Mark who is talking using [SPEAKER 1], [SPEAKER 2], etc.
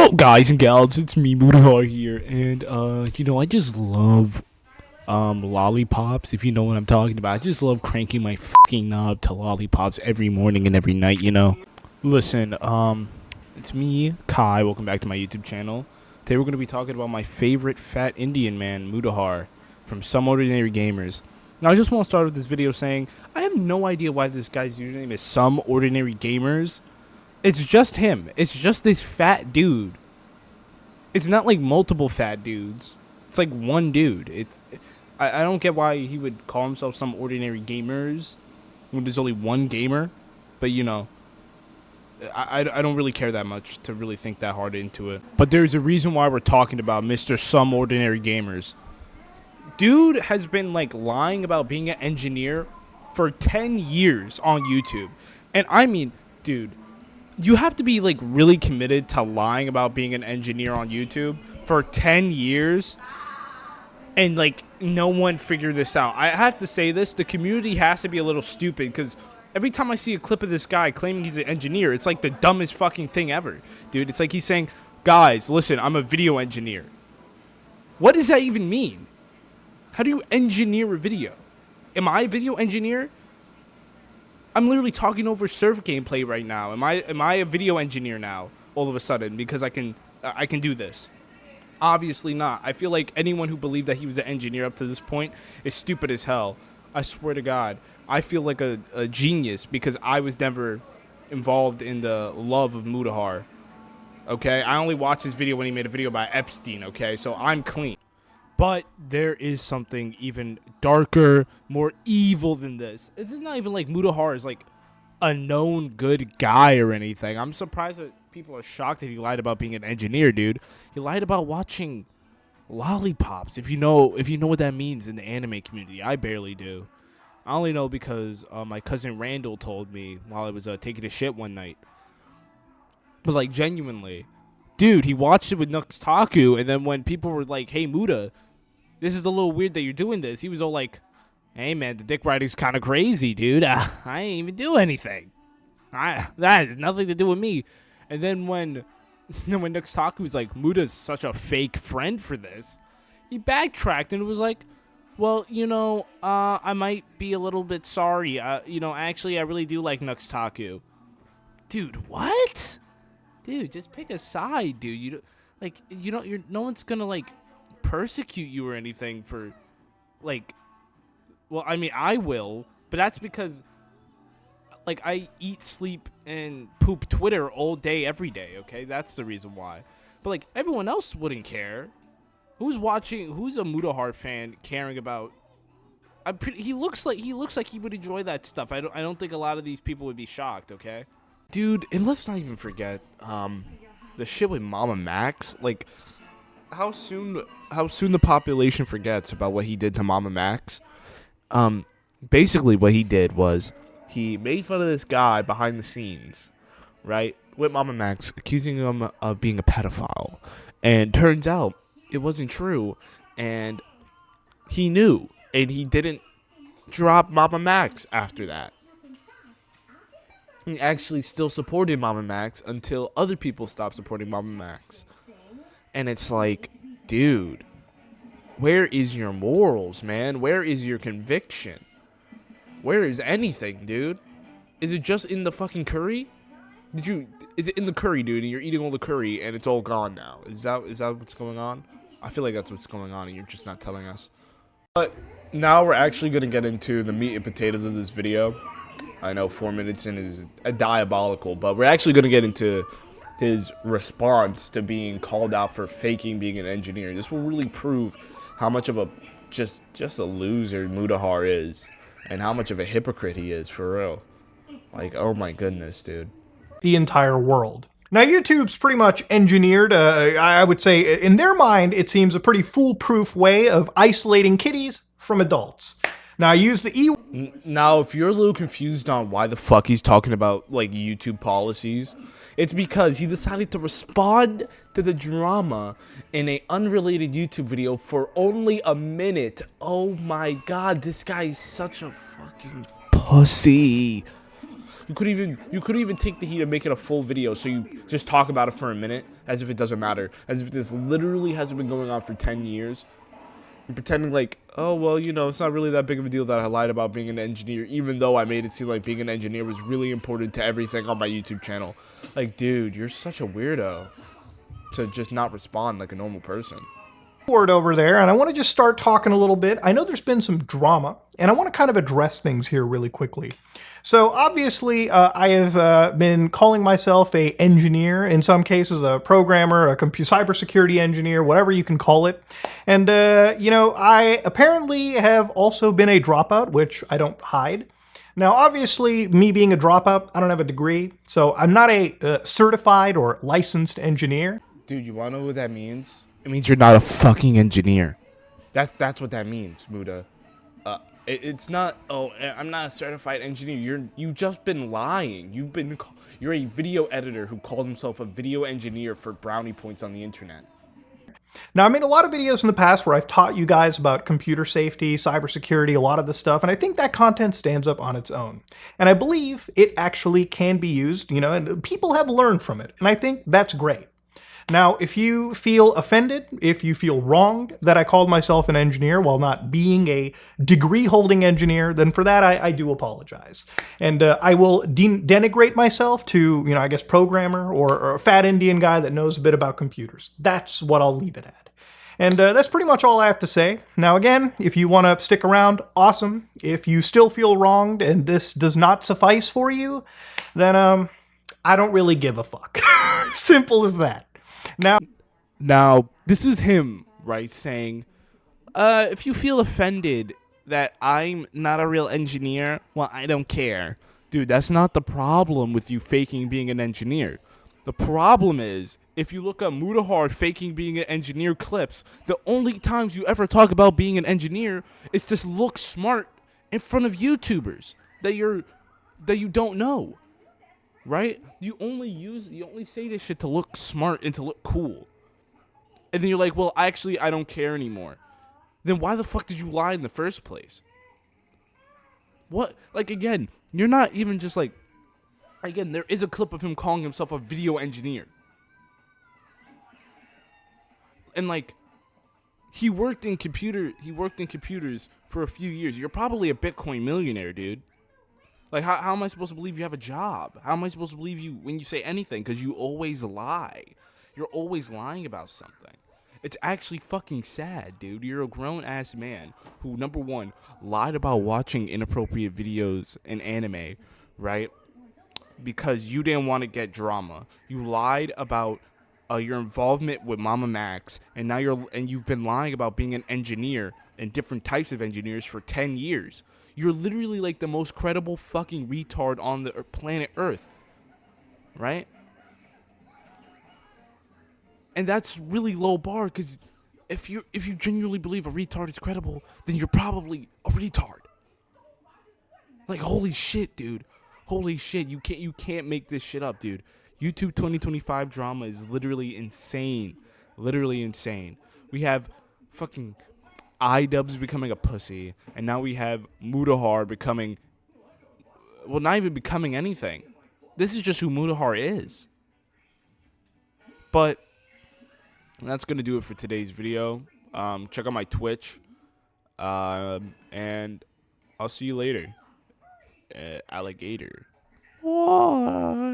[SPEAKER 1] Yo, guys and gals, it's me, Mutahar here, and I just love lollipops. If you know what I'm talking about, I just love cranking my fucking knob to lollipops every morning and every night. Listen, it's me, Kai. Welcome back to my YouTube channel. Today we're gonna be talking about my favorite fat Indian man, Mutahar, from Some Ordinary Gamers. Now, I just want to start with this video saying I have no idea why this guy's username is Some Ordinary Gamers. It's just him. It's just this fat dude. It's not like multiple fat dudes. It's like one dude. I don't get why he would call himself Some Ordinary Gamers when there's only one gamer. But, I don't really care that much to really think that hard into it. But there's a reason why we're talking about Mr. Some Ordinary Gamers. Dude has been, lying about being an engineer for 10 years on YouTube. And I mean, dude, you have to be, really committed to lying about being an engineer on YouTube for 10 years. And, no one figured this out. I have to say this. The community has to be a little stupid because every time I see a clip of this guy claiming he's an engineer, it's like the dumbest fucking thing ever. Dude, it's like he's saying, guys, listen, I'm a video engineer. What does that even mean? How do you engineer a video? Am I a video engineer? I'm literally talking over surf gameplay right now. Am I a video engineer now all of a sudden because I can do this? Obviously not. I feel like anyone who believed that he was an engineer up to this point is stupid as hell. I swear to God. I feel like a genius because I was never involved in the love of Mutahar. Okay? I only watched his video when he made a video about Epstein, okay? So I'm clean. But there is something even darker, more evil than this. It's not even like Mutahar is a known good guy or anything. I'm surprised that people are shocked that he lied about being an engineer, dude. He lied about watching lollipops. If you know what that means in the anime community, I barely do. I only know because my cousin Randall told me while I was taking a shit one night. But genuinely, dude, he watched it with Nux Taku, and then when people were like, "Hey, Muta, this is a little weird that you're doing this," he was all like, "Hey, man, the dick riding's kind of crazy, dude. I ain't even do anything. That has nothing to do with me." And then when Nux Taku was like, "Muta's such a fake friend for this," he backtracked and was like, "Well, I might be a little bit sorry. Actually, I really do like Nux Taku." Dude, what? Dude, just pick a side, dude. No one's gonna persecute you or anything for well, I mean, I will, but that's because I eat, sleep, and poop Twitter all day every day, okay? That's the reason why. But everyone else wouldn't care. Who's a Mutahar fan caring about? He looks like he would enjoy that stuff. I don't think a lot of these people would be shocked, okay? Dude, and let's not even forget the shit with Mama Max. How soon the population forgets about what he did to Mama Max. Basically what he did was he made fun of this guy behind the scenes, right, with Mama Max, accusing him of being a pedophile, and turns out it wasn't true, and he knew, and he didn't drop Mama Max after that. He actually still supported Mama Max until other people stopped supporting Mama Max. And it's like, dude, where is your morals, man? Where is your conviction? Where is anything, dude? Is it just in the fucking curry? Is it in the curry, dude, and you're eating all the curry and it's all gone now? Is that what's going on? I feel like that's what's going on and you're just not telling us. But now we're actually going to get into the meat and potatoes of this video. I know 4 minutes in is diabolical, but we're actually going to get into his response to being called out for faking being an engineer. This will really prove how much of a just a loser Mutahar is and how much of a hypocrite he is, for real. Oh my goodness, dude.
[SPEAKER 2] The entire world. Now, YouTube's pretty much engineered, I would say, in their mind, it seems a pretty foolproof way of isolating kiddies from adults. Now, I use the
[SPEAKER 1] Now, if you're a little confused on why the fuck he's talking about, YouTube policies, it's because he decided to respond to the drama in an unrelated YouTube video for only a minute. Oh my God, this guy is such a fucking pussy. You could even take the heat of making a full video so you just talk about it for a minute. as if it doesn't matter, as if this literally hasn't been going on for 10 years. And pretending like, oh, well, you know, it's not really that big of a deal that I lied about being an engineer, even though I made it seem like being an engineer was really important to everything on my YouTube channel. Like, dude, you're such a weirdo to just not respond like a normal person.
[SPEAKER 2] Over there, and I want to just start talking a little bit. I know there's been some drama, and I want to kind of address things here really quickly. So obviously, I have been calling myself a engineer, in some cases a programmer, a cybersecurity engineer, whatever you can call it. And, you know, I apparently have also been a dropout, which I don't hide. Now, obviously, me being a dropout, I don't have a degree, so I'm not a certified or licensed engineer.
[SPEAKER 1] Dude, you want to know what that means? It means you're not a fucking engineer. That's what that means, Muda. It's not. Oh, I'm not a certified engineer. You've just been lying. You're a video editor who called himself a video engineer for brownie points on the internet.
[SPEAKER 2] Now, I made a lot of videos in the past where I've taught you guys about computer safety, cybersecurity, a lot of this stuff, and I think that content stands up on its own. And I believe it actually can be used, you know, and people have learned from it, and I think that's great. Now, if you feel offended, if you feel wronged that I called myself an engineer while not being a degree-holding engineer, then for that I do apologize. And I will denigrate myself to, you know, I guess programmer or a fat Indian guy that knows a bit about computers. That's what I'll leave it at. And that's pretty much all I have to say. Now, again, if you want to stick around, awesome. If you still feel wronged and this does not suffice for you, then I don't really give a fuck. Simple as that.
[SPEAKER 1] Now, this is him, right, saying, if you feel offended that I'm not a real engineer, well, I don't care. Dude, that's not the problem with you faking being an engineer. The problem is, if you look up Mutahar faking being an engineer clips, the only times you ever talk about being an engineer is to look smart in front of YouTubers that you don't know. Right? You only say this shit to look smart and to look cool. And then you're like, well, I don't care anymore. Then why the fuck did you lie in the first place? What? Like, again, you're not even just like, again, there is a clip of him calling himself a video engineer. And like, he worked in computers for a few years. You're probably a Bitcoin millionaire, dude. Like, how am I supposed to believe you have a job? How am I supposed to believe you when you say anything? Because you always lie. You're always lying about something. It's actually fucking sad, dude. You're a grown-ass man who, number one, lied about watching inappropriate videos in anime, right? Because you didn't want to get drama. You lied about your involvement with Mama Max, and now you've been lying about being an engineer and different types of engineers for 10 years. You're literally like the most credible fucking retard on the planet Earth, right? And that's really low bar, because if you genuinely believe a retard is credible, then you're probably a retard. Like, holy shit, dude. Holy shit, you can't make this shit up, dude. YouTube 2025 drama is literally insane. Literally insane. We have fucking iDubbbz becoming a pussy, and now we have Mutahar becoming, well, not even becoming anything. This is just who Mutahar is. But that's going to do it for today's video. Check out my Twitch, and I'll see you later. Alligator. What?